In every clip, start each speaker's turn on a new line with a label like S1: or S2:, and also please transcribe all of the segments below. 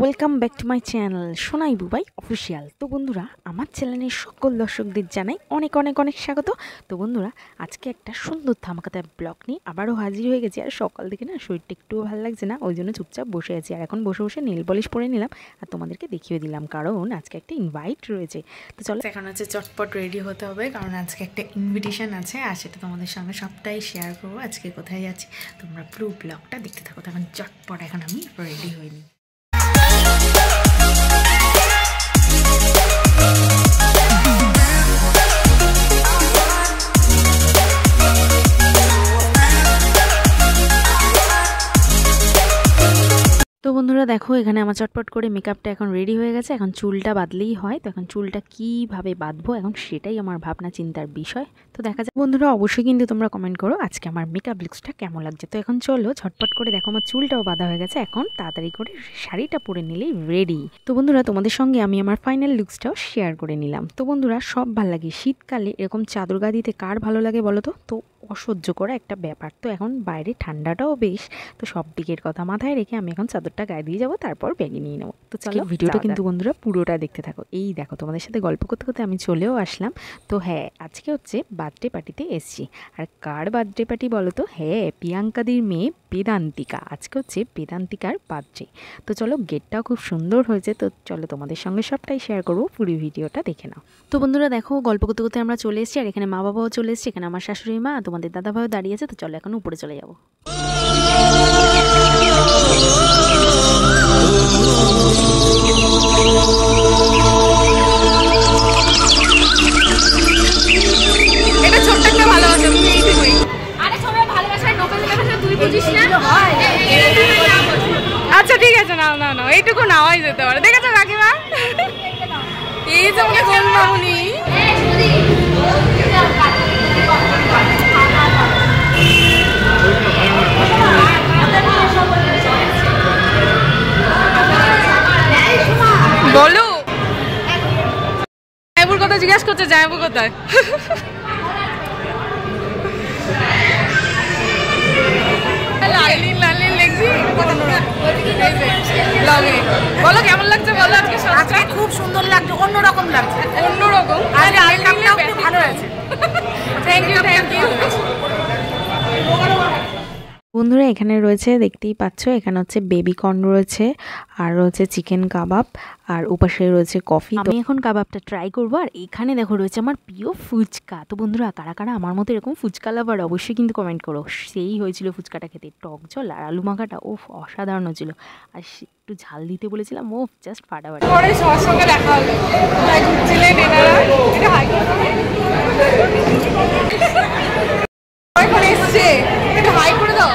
S1: Welcome back to my channel Sonai Bubai official. তো বন্ধুরা, আমার চ্যানেলের সকল দর্শকদের জানাই অনেক অনেক অনেক স্বাগত। তো বন্ধুরা, আজকে একটা সুন্দর ধামাকাদার ব্লগ নিয়ে আবারও হাজির হয়ে গেছি। আর সকাল থেকে না শরীরটা একটুও ভালো লাগছে না, ওই জন্য চুপচাপ বসে আছি। আর এখন বসে বসে নেল পলিশ পরে নিলাম আর তোমাদেরকে দেখিয়ে দিলাম, কারণ আজকে একটা ইনভাইট রয়েছে। তো চলো, এখন হচ্ছে চটপট রেডি হতে হবে, কারণ আজকে একটা ইনভিটেশন আছে আর সেটা তোমাদের সঙ্গে সবটাই শেয়ার করবো। আজকে কোথায় যাচ্ছি তোমরা পুরো ব্লগটা দেখতে থাকো। তখন চটপট এখন আমি রেডি হইনি। তো বন্ধুরা দেখো, এখানে আমার চটপট করে মেকআপটা এখন রেডি হয়ে গেছে। এখন চুলটা বাঁধলেই হয়। তো এখন চুলটা কীভাবে বাঁধবো এখন সেটাই আমার ভাবনা চিন্তার বিষয়। তো দেখা যায় বন্ধুরা, অবশ্যই কিন্তু তোমরা কমেন্ট করো আজকে আমার মেকআপ লুকসটা কেমন লাগছে। তো এখন চলো ঝটপট করে, দেখো আমার চুলটাও বাঁধা হয়ে গেছে। এখন তাড়াতাড়ি করে শাড়িটা পরে নিলেই রেডি। তো বন্ধুরা, তোমাদের সঙ্গে আমি আমার ফাইনাল লুকসটাও শেয়ার করে নিলাম। তো বন্ধুরা, সব ভালো লাগে শীতকালে এরকম চাদর গা দিতে, কার ভালো লাগে বলো তো? তো অসহ্য করা একটা ব্যাপার। তো এখন বাইরে ঠান্ডাটাও বেশ, তো সব দিকের কথা মাথায় রেখে আমি এখন চাদরটা গায়ে দিয়ে যাবো, তারপর ব্যাগে নিয়ে নেবো। তো চলো, ভিডিওটা কিন্তু বন্ধুরা পুরোটা দেখতে থাকো। এই দেখো, তোমাদের সাথে গল্প করতে করতে আমি চলেও আসলাম। তো হ্যাঁ, আজকে হচ্ছে বার্থডে পার্টিতে এসছি। আর কার বার্থডে পার্টি বলো তো? হ্যাঁ, প্রিয়াঙ্কাদির মেয়ে বেদান্তিকা। আজকে হচ্ছে বেদান্তিকার বার্থডে। তো চলো, গেটটাও খুব সুন্দর হয়েছে। তো চলো, তোমাদের সঙ্গে সবটাই শেয়ার করবো, পুরো ভিডিওটা দেখে নাও। তো বন্ধুরা দেখো, গল্প করতে করতে আমরা চলে এসেছি। আর এখানে মা বাবাও চলে এসেছে, এখানে আমার শাশুড়ি মা, তোমাদের দাদা ভাইও দাঁড়িয়ে আছে। তো চলো এখন উপরে চলে যাবো।
S2: এটা ছোট্ট একটা ভালোবাসা, তুমি এইটুকুই। আরে সবাই ভালোবাসার নোবেল লেখা তুই বুঝিস না? আচ্ছা ঠিক আছে, নাও নাও নাও, এইটুকু নাওয়াই যেতে পারে। দেখেছো কাকিমা, এই যে আমাকে গোল মামুনি। বলো, জায়বুর কথা জিজ্ঞাসা করছে, জায়বু কোথায়? বলো কেমন লাগছে, বলো। আজকে
S3: খুব সুন্দর লাগছে, অন্যরকম লাগছে,
S2: অন্যরকম।
S3: ভালো আছে।
S2: Thank you, thank you.
S1: বন্ধুরা, এখানে রয়েছে, দেখতেই পাচ্ছ, এখানে হচ্ছে বেবি কর্ন রয়েছে, আর রয়েছে চিকেন কাবাব, আর ওপাশে রয়েছে কফি। আমি এখন কাবাবটা ট্রাই করবো। আর এখানে দেখো রয়েছে আমার প্রিয় ফুচকা। তো বন্ধুরা, কারা কারা আমার মতো এরকম ফুচকা লাভার অবশ্যই কিন্তু কমেন্ট করো। সেই হয়েছিল ফুচকাটা খেতে, টক জল আর আলু মাখাটা ওফ অসাধারণ ছিল। আর একটু ঝাল দিতে বলেছিলাম, ওফ জাস্ট ফাটাফাটি।
S2: পরে সবার সঙ্গে দেখা হবে। ঘুরছিলেন এনারা, এটা হাই এখন এসছে, এটা হাই করে দাও।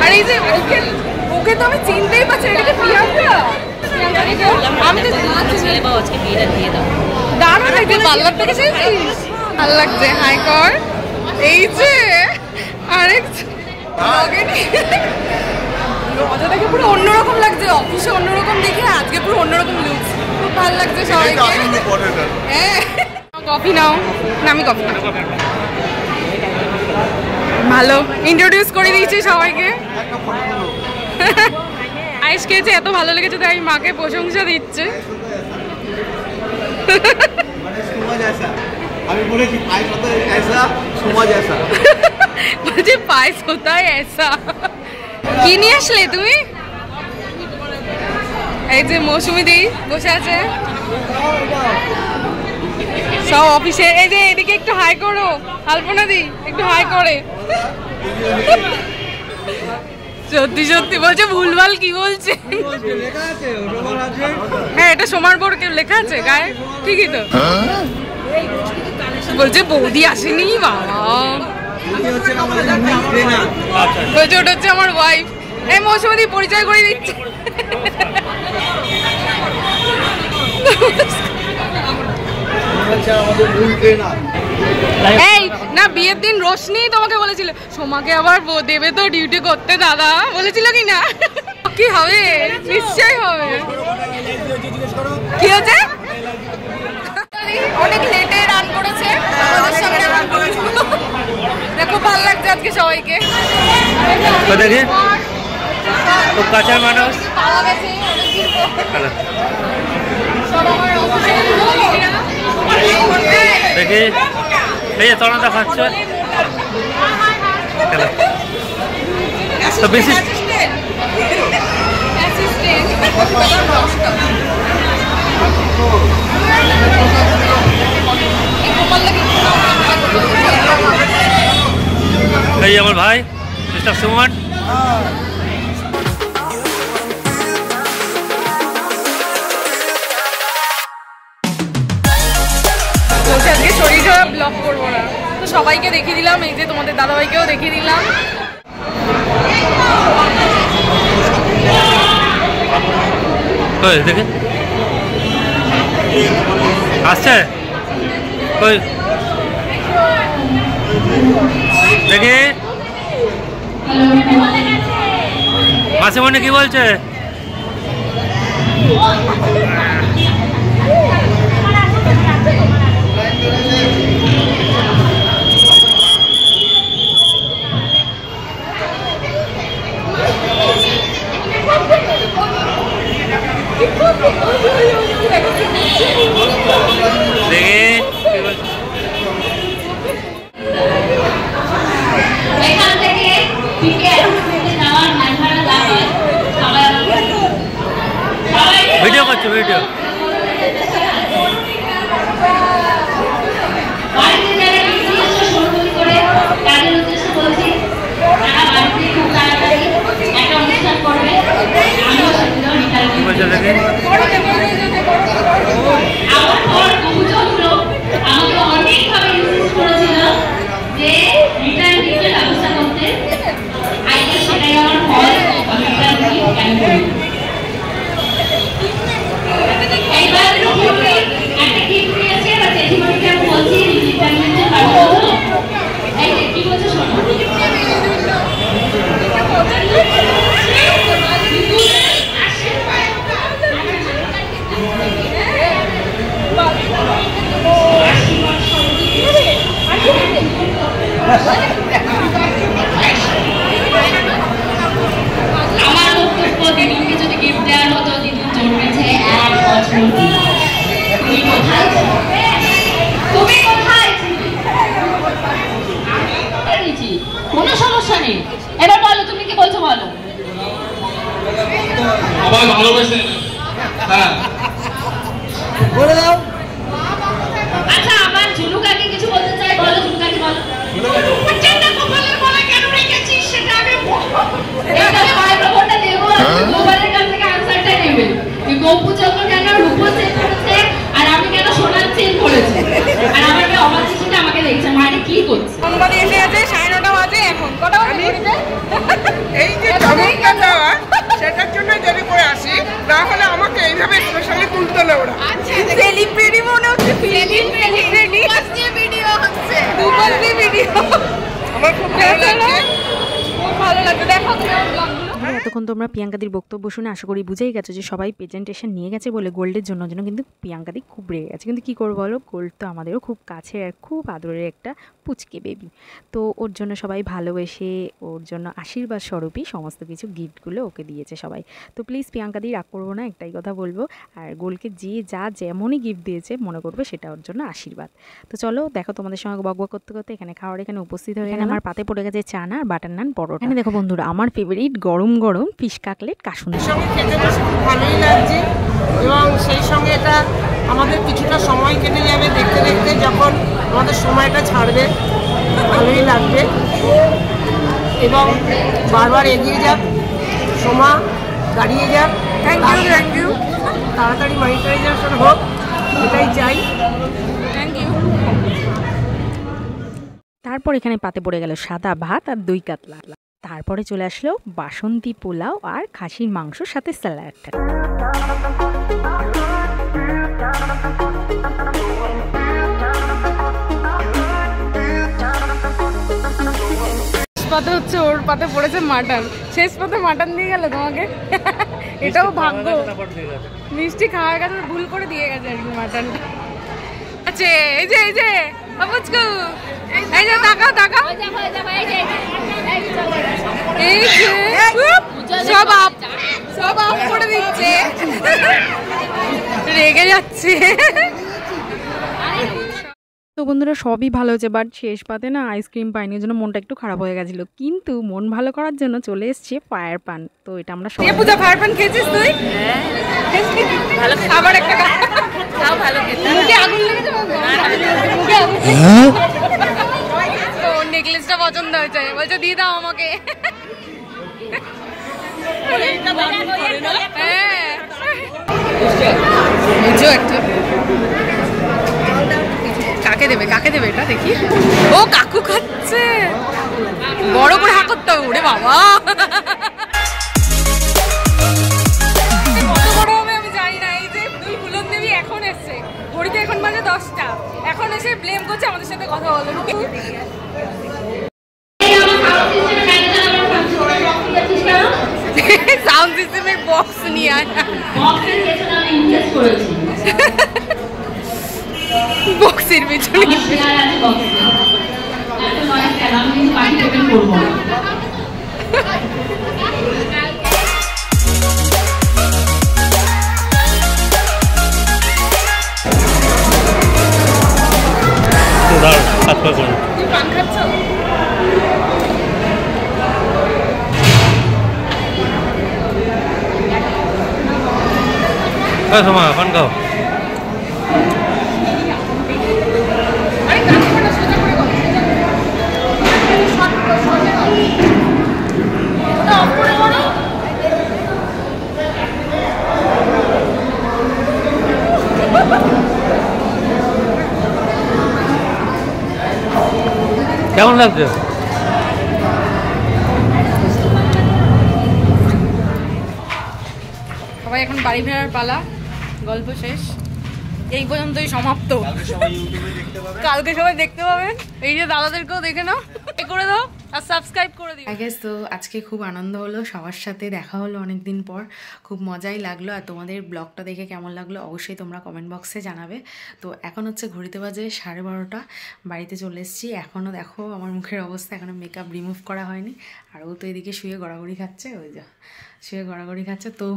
S2: আর এই যে ওকে তো আমি চিনতেই পারছি, এটা প্রিয়াঙ্কা। আমি তো ছেলে বাবা আজকে বিয়েটা দিয়ে দাও। দারুণ লাগছে, পার্লার থেকে এসেছিস, ভালো লাগছে। হাই কর। এই যে আরেক মজা দেখে পুরো অন্যরকম লাগছে, অফিসে অন্যরকম দেখে আজকে পুরো অন্যরকম লুক, খুব ভালো লাগছে সবাইকে। হ্যাঁ, কফি নাও না? আমি কফি ভালো ইন্ট্রোডিউস করে দিয়েছি সবাইকে। আইস খেয়েছে, এত ভালো লেগেছে তাই মাকে প্রশংসা দিচ্ছে।
S4: আমি বলেছি পায়েস হতো ऐसा সমাজ ऐसा,
S2: বলছি পায়েস হতো ऐसा। কি নিয়ে আসলে তুমি? এই যে মৌসুমি দি বসে আছে, সব অফিসে। এই যে এদিকে একটু হাই করো, আলপনা দি একটু হাই করে। সত্যি সত্যি বলছে, ভুলভাল কি বলছে? হ্যাঁ, এটা সোমার বোর লেখা আছে গায়ে, ঠিকই তো। বলছে বৌদি আসেনি, বাবা বলছে ওটা হচ্ছে আমার ওয়াইফ। এই মৌসুমি দি পরিচয় করে দিচ্ছে।
S4: হচ্ছে আমাদের মূল ট্রেনার।
S2: এই না বিয়ের দিন রোশনি তোমাকে বলেছিল সোমাকে আবার দেবে তো ডিউটি করতে দাদা বলেছিল কি না? কি হবে? নিশ্চয়ই হবে। কি হচ্ছে? অনেক লেটে রান করেছে আমাদের সামনে রান করেছে। দেখো ভালো লাগছে আজকে সবাইকে।
S5: তো দেখি তো কাঁচার মানুষ
S2: পাওয়া গেছে অনেকদিন পর। সব আমার
S5: দেখি এই যে তরণদা খাচ্ছ তো বেশি এই আমার ভাই মিস্টার সুমন।
S2: আজকে শরীর খারাপ ব্লগ করবো না, তো সবাইকে দেখিয়ে দিলাম। এই যে তোমাদের দাদাভাইকেও দেখিয়ে দিলাম।
S5: দেখে আসছে কই দেখি মাসিমণি কি বলছে? ভিডিও করছো ভিডিও
S6: আমার বক্তব্য দিদুনকে যদি গিফট দেওয়ার হতো, দিদুন জন্মেছে 1 বছর। তুমি কোথায় কোনো সমস্যা নেই। এবার বলো তুমি কি বলছো বলো।
S4: সবাই ভালোবেসে হ্যাঁ বলে দাও।
S6: আচ্ছা আমার ঝুলুকাকে কিছু বলতে চাই, বলো ঝুলুকাকে বলো। প্রচন্ড কপালের বলে কেন রেখেছিস সেটা আমি এটা মাইক্রোফোনটা দেব আর গোপালের কাছ থেকে আনসারটা নেবে। এই গপু চক্র কেন রূপো চেঞ্জ করেছে আর আমি কেন সোনার চেঞ্জ করেছি আর আমার মেয়ে অবাক চিঠিটা আমাকে দেখছে মানে কি করছে।
S2: সম্বাদী এসে গেছে 9:30 বাজে। এখন কটা বাজে?
S3: এই যে চমকটা দেওয়া সেটার জন্য দেরি করে আসি, না হলে আমাকে এইভাবে স্পেশালি তুলতে না ওরা।
S2: সেলিব্রিটি মনে হচ্ছে। সেলিব্রিটি ভিডিও হচ্ছে, দুপাশে ভিডিও।
S3: আমার খুব ভালো লাগছে।
S2: খুব ভালো লাগছে। দেখো তুমি আমার ব্লগগুলো।
S1: এতক্ষণ তোমরা প্রিয়াঙ্কাদির বক্তব্য শুনে আশা করি বুঝেই গেছো যে সবাই প্রেজেন্টেশন নিয়ে গেছে বলে গোল্ডের জন্য কিন্তু প্রিয়াঙ্কাদি খুব রেগে গেছে। কিন্তু কী করবো বলো, গোল্ড তো আমাদেরও খুব কাছের আর খুব আদরের একটা পুচকে বেবি। তো ওর জন্য সবাই ভালোবেসে ওর জন্য আশীর্বাদ স্বরূপই সমস্ত কিছু গিফটগুলো ওকে দিয়েছে সবাই। তো প্লিজ প্রিয়াঙ্কাদি রাগ করবো না, একটাই কথা বলবো। আর গোল্ডকে যে যা যেমনই গিফট দিয়েছে মনে করবে সেটা ওর জন্য আশীর্বাদ। তো চলো দেখো তোমাদের সঙ্গে বকবক করতে করতে এখানে খাওয়ার এখানে উপস্থিত হয়ে গেছে। আমার পাতে পড়ে গেছে চানা আর বাটার নান পরোটা। এখানে দেখো বন্ধুরা আমার ফেভারিট গরম গরম ফিশ কাটলেট কাসুন্দি।
S3: সঙ্গে খেতে বসে খুব ভালোই লাগছে এবং সেই সঙ্গে এটা আমাদের কিছুটা সময় কেটে যাবে দেখতে দেখতে। যখন আমাদের সময়টা ছাড়বে ভালোই লাগবে এবং বারবার এগিয়ে যাক, সোমা দাঁড়িয়ে যাক। Thank you. তাড়াতাড়ি মনিটাইজেশন হোক এটাই চাই।
S1: তারপর এখানে পাতে পড়ে গেল সাদা ভাত আর দই কাতলা। তারপরে চলে আসলো বাসন্তী পোলাও আর খাসির মাংসর সাথে স্যালাড।
S2: পাতে হচ্ছে, ওর পাতে পড়েছে মাটন। শেষ পাতে মাটন দিয়ে গেল তোমাকে। এটাও ভাগ্য, মিষ্টি খাওয়ার কাছে ভুল করে দিয়ে গেছে আর কি মাটনটা। আচ্ছা এই যে বাবুচকু, এই যে তাকাও তাকাও, এই যে সব আপ করে দিচ্ছে, রেগে যাচ্ছে।
S1: তো বন্ধুরা সবই ভালো হয়েছে, বাট শেষ পাতে না আইসক্রিম পাইনি, ওই জন্য মনটা একটু খারাপ হয়ে গেছিলো। কিন্তু মন ভালো করার জন্য চলে এসছে ফায়ার পান। তো এটা আমরা সবাই
S2: পূজা ফায়ার পান খেয়েছিস তুই? ভালো খাবার একটা খাও, ভালো খেতে। মুখে আগুন লেগেছে, মুখে আগুন। তো নেকলেসটা পছন্দ হয়েছে, বলছে দিয়ে দাও আমাকে। কাকে দেবে এটা দেখি। ও কাকু খাচ্ছে, বড় করে হাত করতে হবে। ওরে বাবা, কত বড় হবে আমি জানি না। এই যে দুই ফুলন দেবী এখন এসছে, ঘড়িতে এখন বাজে 10টা, এখন এসে ব্লেম করছে আমাদের সাথে কথা বলো। সাউন্ড সিস্টেমের বক্স নিয়ে আসা, বক্সের পেছনে পান খাচ্ছ?
S5: সময় পান খাও। কেমন লাগছে?
S2: সবাই এখন বাড়ি ফেরার পালা, গল্প শেষ, এই পর্যন্তই সমাপ্ত। কালকে সবাই দেখতে পাবেন। এই যে দাদাদেরকেও দেখে নাও, করে দাও আর সাবস্ক্রাইব করে দিও।
S1: আই গেস তো আজকে খুব আনন্দ হলো, সবার সাথে দেখা হলো অনেকদিন পর, খুব মজাই লাগলো। আর তোমাদের ব্লগটা দেখে কেমন লাগলো অবশ্যই তোমরা কমেন্ট বক্সে জানাবে। তো এখন হচ্ছে ঘড়িতে বাজে 12:30, বাড়িতে চলে এসেছি। এখনও দেখো আমার মুখের অবস্থা, এখনও মেকআপ রিমুভ করা হয়নি। আর ও তো এদিকে শুয়ে গড়াগড়ি খাচ্ছে, ওই যা শুয়ে গড়াগড়ি খাচ্ছে। তো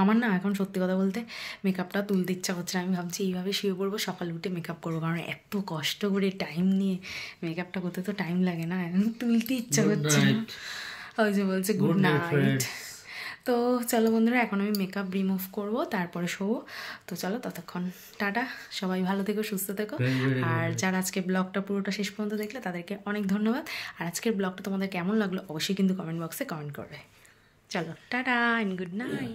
S1: আমার না এখন সত্যি কথা বলতে মেকআপটা তুলতে ইচ্ছা করছে না। আমি ভাবছি এইভাবে শুয়ে পড়বো, সকালে উঠে মেকআপ করবো, কারণ এত কষ্ট করে টাইম নিয়ে মেকআপটা করতে তো টাইম লাগে না, এখন তুলতে ইচ্ছা করছে না। ওই যে বলছে গুড নাইট। তো চলো বন্ধুরা, এখন আমি মেকআপ রিমুভ করবো, তারপরে শোবো। তো চলো ততক্ষণ টাটা, সবাই ভালো থেকো, সুস্থ থেকো। আর যারা আজকে ব্লগটা পুরোটা শেষ পর্যন্ত দেখলে তাদেরকে অনেক ধন্যবাদ। আর আজকের ব্লগটা তোমাদের কেমন লাগলো অবশ্যই কিন্তু কমেন্ট বক্সে কমেন্ট করবে। চলো টাটা এন্ড গুড নাইট।